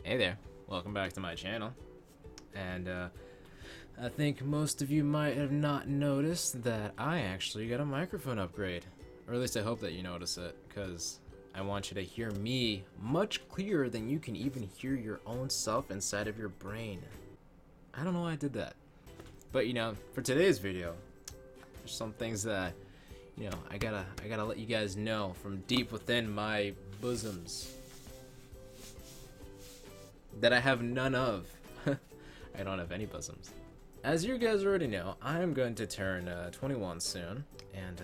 Hey there, welcome back to my channel. And I think most of you might have not noticed that I actually got a microphone upgrade. Or at least I hope that you notice it, because I want you to hear me much clearer than you can even hear your own self inside of your brain. I don't know why I did that. But for today's video, there's some things that I gotta let you guys know from deep within my bosoms that I have none of. I don't have any bosoms. As you guys already know, I'm going to turn 21 soon, and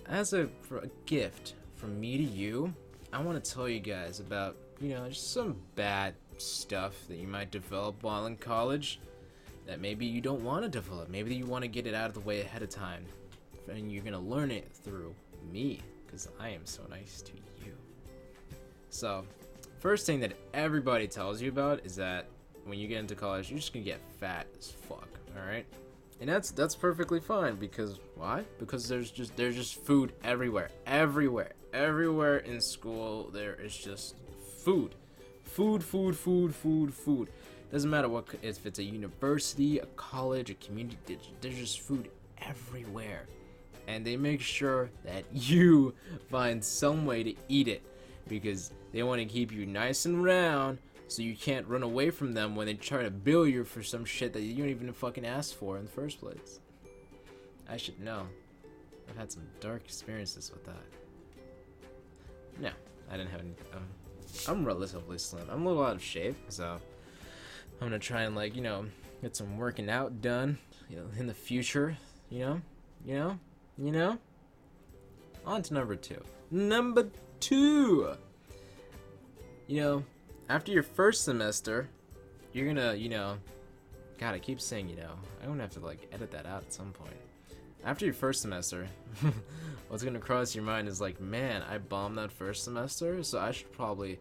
as for a gift from me to you, I want to tell you guys about, just some bad stuff that you might develop while in college that maybe you don't want to develop. Maybe you want to get it out of the way ahead of time, and you're going to learn it through me, because I am so nice to you. So, first thing that everybody tells you about is that when you get into college, you're just gonna get fat as fuck, alright? And that's perfectly fine, because why? Because there's just food everywhere. Everywhere in school there is just food. Food. Doesn't matter what, if it's a university, a college, a community, there's just food everywhere. And they make sure that you find some way to eat it, because they want to keep you nice and round so you can't run away from them when they try to bill you for some shit that you don't even fucking ask for in the first place. I should know. I've had some dark experiences with that. No, I didn't have any. I'm relatively slim. I'm a little out of shape, so I'm gonna try and get some working out done, in the future. You know. On to number two. After your first semester, you're gonna, God, I keep saying, I'm gonna have to, edit that out at some point. After your first semester, what's gonna cross your mind is man, I bombed that first semester, so I should probably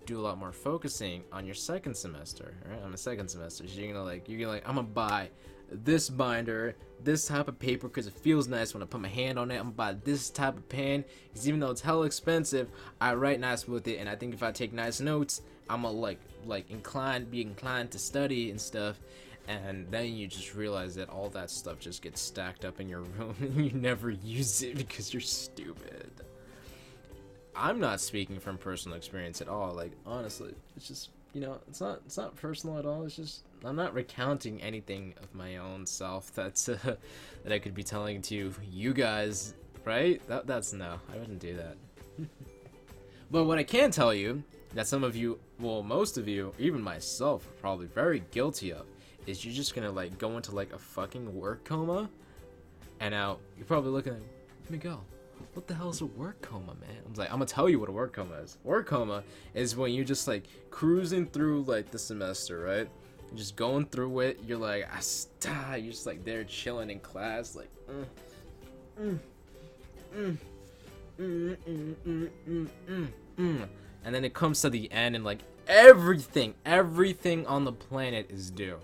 do a lot more focusing on your second semester, right? On the second semester, so you're gonna I'm gonna buy this binder, this type of paper, because it feels nice when I put my hand on it. I'm gonna buy this type of pen, because even though it's hella expensive, I write nice with it, and I think if I take nice notes, I'm gonna be inclined to study and stuff. And then you just realize that all that stuff just gets stacked up in your room and you never use it because you're stupid. I'm not speaking from personal experience at all. Honestly, it's just, it's not personal at all. It's just, I'm not recounting anything of my own self that's that I could be telling to you guys, right? That's no, I wouldn't do that. But what I can tell you that some of you, well, most of you, even myself, are probably very guilty of, is you're just gonna go into a fucking work coma, and now you're probably looking at Miguel. What the hell is a work coma, man? I'm gonna tell you what a work coma is. Work coma is when you're just cruising through the semester, right? You're just going through it. You're you're just there chilling in class, and then it comes to the end, and everything on the planet is due.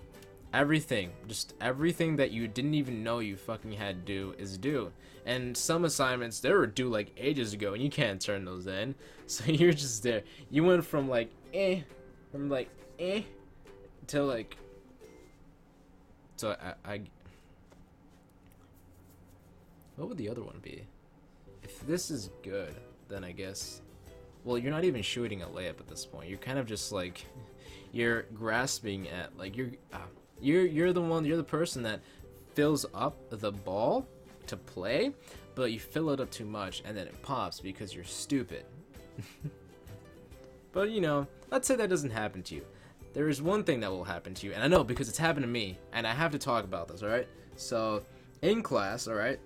Everything, just everything that you didn't even know you fucking had due is due. And some assignments, they were due ages ago, and you can't turn those in. So you're just there. You went from to so I what would the other one be? If this is good, then I guess, well, you're not even shooting a layup at this point. You're kind of just you're grasping at you're the person that fills up the ball to play, but you fill it up too much and then it pops because you're stupid. But let's say that doesn't happen to you. There is one thing that will happen to you, and I know because it's happened to me, and I have to talk about this, alright? So, in class, alright,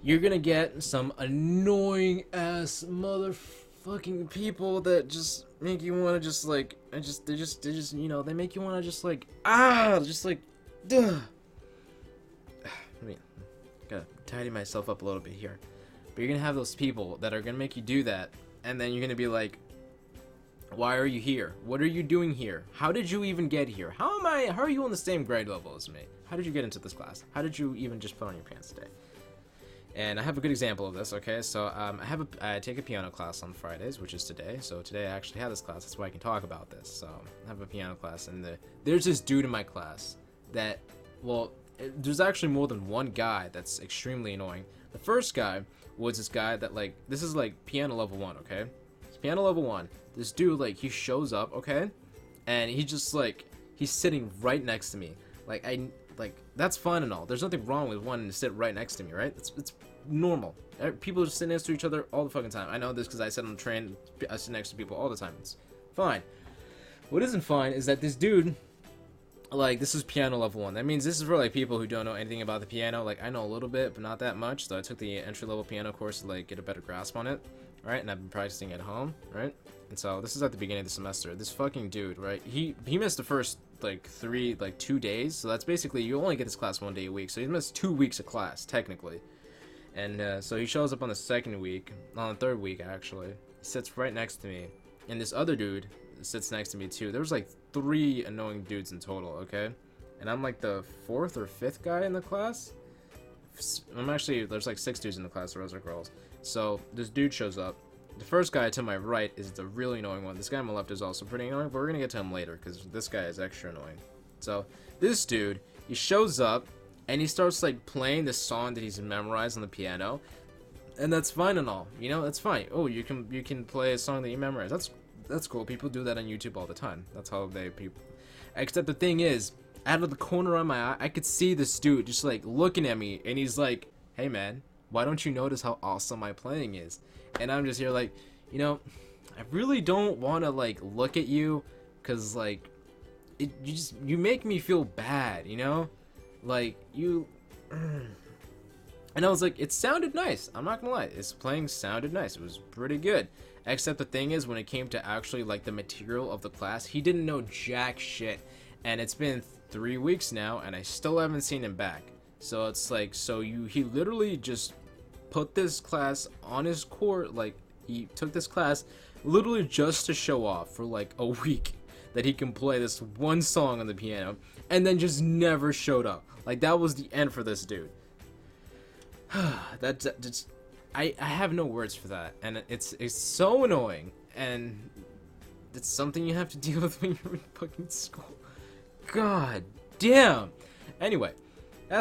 you're gonna get some annoying ass motherfucking people that just make you wanna they make you wanna duh. I mean, gotta tidy myself up a little bit here. But you're gonna have those people that are gonna make you do that, and then you're gonna be why are you here? What are you doing here? How did you even get here? How are you on the same grade level as me? How did you get into this class? How did you even just put on your pants today? And I have a good example of this, okay? So I take a piano class on Fridays, which is today. So today I actually have this class. That's why I can talk about this. So I have a piano class, and there's this dude in my class that, well, there's actually more than one guy that's extremely annoying. The first guy was this guy that, like, this is like piano level 1, okay? It's piano level 1. This dude, like, he shows up, okay? And he just, like, he's sitting right next to me. Like, that's fine and all. There's nothing wrong with wanting to sit right next to me, right? It's normal. People just sit next to each other all the fucking time. I know this because I sit on the train, I sit next to people all the time. It's fine. What isn't fine is that this dude, like, this is piano level 1. That means this is for, like, people who don't know anything about the piano. Like, I know a little bit, but not that much. So I took the entry-level piano course to, like, get a better grasp on it, right? And I've been practicing at home, right? And so this is at the beginning of the semester. This fucking dude, right? He missed the first, like, 2 days. So that's basically, you only get this class 1 day a week. So he missed 2 weeks of class, technically. And so he shows up on the second week, on the third week, actually. He sits right next to me. And this other dude sits next to me, too. There was, like, 3 annoying dudes in total, okay? And I'm, like, the 4th or 5th guy in the class. There's, like, 6 dudes in the class, the rest are girls. So this dude shows up. The first guy to my right is the really annoying one. This guy on my left is also pretty annoying, but we're gonna get to him later, because this guy is extra annoying. So, this dude, he shows up, and he starts, like, playing this song that he's memorized on the piano. And that's fine and all, you know, that's fine. Oh, you can play a song that you memorize. That's cool. People do that on YouTube all the time. That's how people... Except the thing is, out of the corner of my eye, I could see this dude just, like, looking at me, and he's like, hey, man, why don't you notice how awesome my playing is? And I'm just here like, you know, I really don't want to, like, look at you, because, like, you make me feel bad, you know? Like, you... And I was like, it sounded nice. I'm not gonna lie. His playing sounded nice. It was pretty good. Except the thing is, when it came to actually, like, the material of the class, he didn't know jack shit. And it's been 3 weeks now, and I still haven't seen him back. So it's like, he literally just put this class on his court, like, he took this class literally just to show off for, like, a week that he can play this one song on the piano, and then just never showed up. Like, that was the end for this dude. I have no words for that, and it's so annoying, and it's something you have to deal with when you're in fucking school. God damn. Anyway,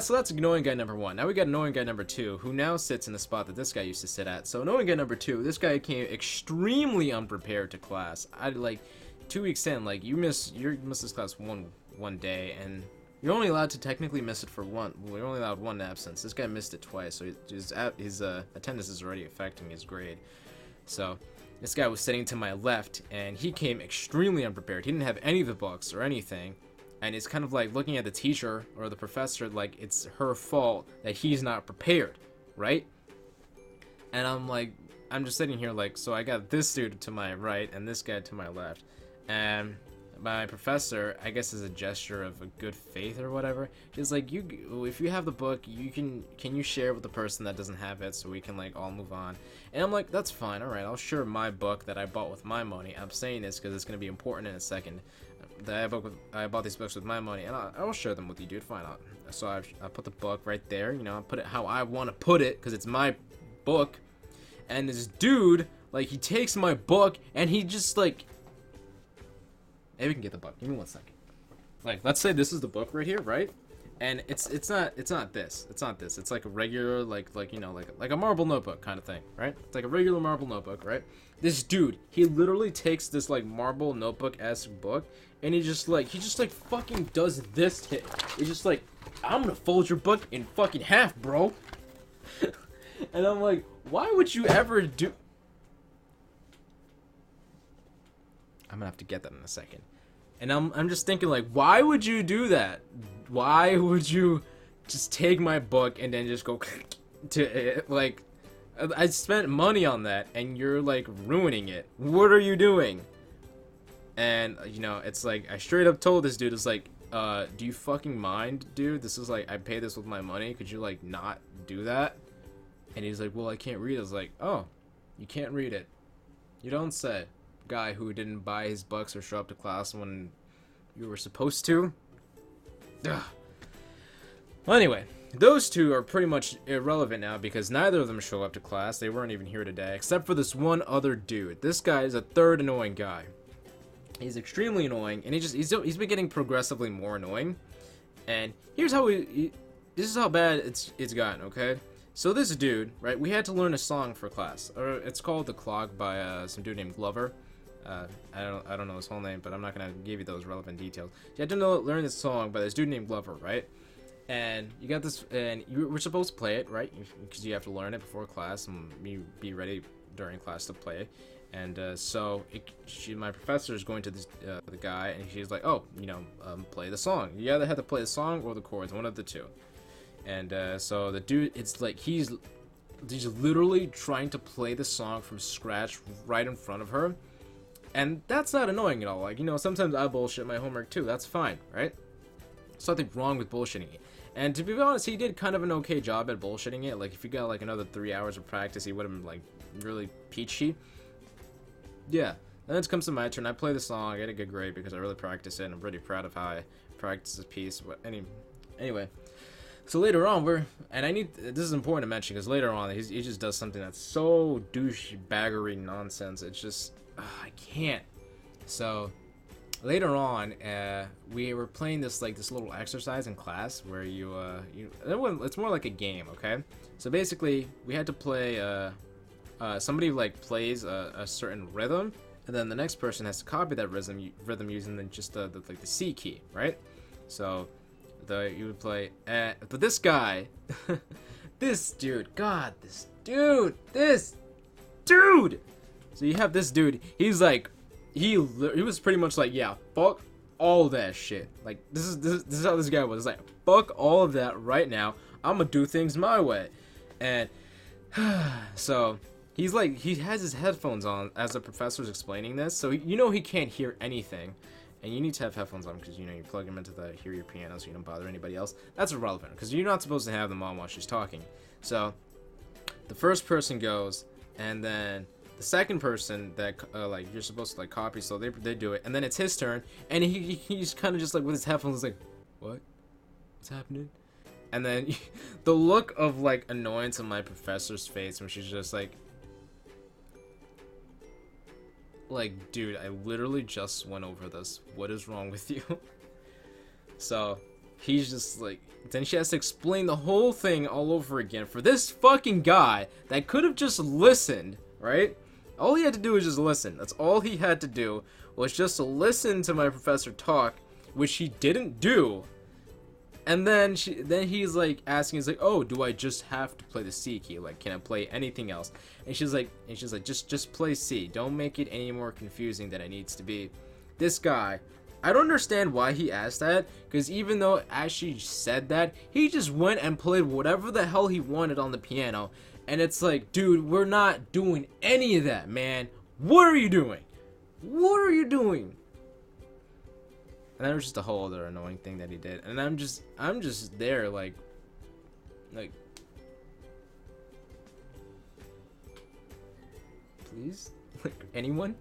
so that's annoying guy number 1. Now we got annoying guy number 2, who now sits in the spot that this guy used to sit at. So annoying guy number 2, this guy came extremely unprepared to class. I, like, 2 weeks in, like, you miss this class one day, and you're only allowed to technically miss it for one. Well, you're only allowed 1 absence. This guy missed it twice, so his attendance is already affecting his grade. So this guy was sitting to my left, and he came extremely unprepared. He didn't have any of the books or anything, and it's kind of like looking at the teacher or the professor like it's her fault that he's not prepared, right? And I'm just sitting here like, so I got this dude to my right and this guy to my left, and my professor, I guess as a gesture of a good faith or whatever, she's like, if you have the book, can you share with the person that doesn't have it so we can, like, all move on? And I'm like, that's fine, alright, I'll share my book that I bought with my money. I'm saying this because it's going to be important in a second. I bought these books with my money, and I'll share them with you, dude, fine. So I put the book right there, you know, I put it how I want to put it, because it's my book, and this dude, like, he takes my book, and he just, like... Maybe we can get the book. Give me 1 second. Like, let's say this is the book right here, right? And it's not this. It's not this. It's like a regular, like you know, like a marble notebook kind of thing, right? It's like a regular marble notebook, right? This dude, he literally takes this, like, marble notebook-esque book, and he just fucking does this to it. He's just like, I'm gonna fold your book in fucking half, bro. And I'm like, why would you ever do... I'm gonna have to get that in a second. And I'm just thinking, like, why would you do that? Why would you just take my book and then just go to it? Like, I spent money on that, and you're, like, ruining it. What are you doing? And, you know, it's like, I straight up told this dude, it's like, do you fucking mind, dude? This is, like, I pay this with my money. Could you, like, not do that? And he's like, well, I can't read it. I was like, oh, you can't read it. You don't say. Guy who didn't buy his books or show up to class when you were supposed to. Ugh. Well, anyway, those two are pretty much irrelevant now because neither of them show up to class. They weren't even here today, except for this one other dude. This guy is a third annoying guy. He's extremely annoying, and he's been getting progressively more annoying. And here's how this is how bad it's gotten. Okay, so this dude, right? We had to learn a song for class. It's called "The Clock" by some dude named Glover. I don't know his whole name, but I'm not gonna give you those relevant details. You had to learn this song by this dude named Glover, right? And you got this, and you were supposed to play it, right? Because you have to learn it before class and you be ready during class to play it. And so my professor is going to this the guy, and she's like, "Oh, play the song. You either have to play the song or the chords, one of the two." And so the dude, it's like he's literally trying to play the song from scratch right in front of her, and that's not annoying at all. Like, sometimes I bullshit my homework too. That's fine, right? There's nothing wrong with bullshitting it. And to be honest, he did kind of an okay job at bullshitting it. Like, if he got like another 3 hours of practice, he would have been like really peachy. Yeah. Then it comes to my turn. I play the song. I get a good grade because I really practice it, and I'm really proud of how I practice this piece. But anyway, so later on, this is important to mention because later on he just does something that's so douchebaggery nonsense. It's just I can't. So later on, we were playing this little exercise in class where it's more like a game, okay? So basically, we had to play. Somebody plays a certain rhythm, and then the next person has to copy that rhythm using the C key, right? So you would play, but this guy, this dude. So you have this dude. He's like. He was pretty much like, yeah, fuck all that shit. Like, this is how this guy was. It's like, fuck all of that right now. I'm gonna do things my way. And so he has his headphones on as the professor's explaining this, so he can't hear anything. And you need to have headphones on because you plug them into hear your piano so you don't bother anybody else. That's irrelevant because you're not supposed to have them on while she's talking. So the first person goes, and then the second person that you're supposed to copy, so they do it, and then it's his turn, and he's kind of just with his headphones like, what's happening? And then the look of annoyance on my professor's face when she's just like, dude, I literally just went over this. What is wrong with you? So he's just then she has to explain the whole thing all over again for this fucking guy that could have just listened, right? All he had to do was just listen. That's all he had to do, was just to listen to my professor talk, which he didn't do. And then he's asking, he's like, "Oh, do I just have to play the C key? Can I play anything else?" And she's like, just play C. Don't make it any more confusing than it needs to be. This guy, I don't understand why he asked that, because even though as she said that, he just went and played whatever the hell he wanted on the piano. And it's like, dude, we're not doing any of that, man. What are you doing? What are you doing? And that was just a whole other annoying thing that he did. And I'm just there please? Anyone?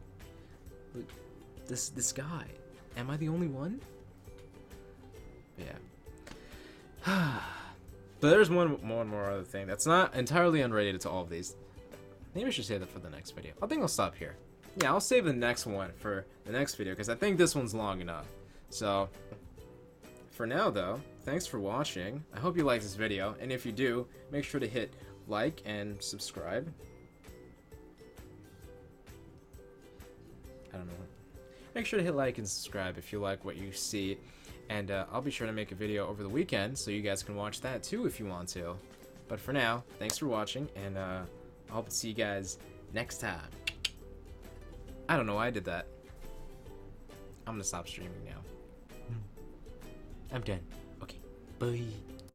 This guy. Am I the only one? Yeah. But there's one more other thing that's not entirely unrelated to all of these. Maybe I should save that for the next video. I think I'll stop here. Yeah, I'll save the next one for the next video because I think this one's long enough. So, for now though, thanks for watching. I hope you liked this video, and if you do, make sure to hit like and subscribe. I don't know. Make sure to hit like and subscribe if you like what you see. And I'll be sure to make a video over the weekend so you guys can watch that too if you want to. But for now, thanks for watching, and I hope to see you guys next time. I don't know why I did that. I'm gonna stop streaming now. I'm done. Okay, bye.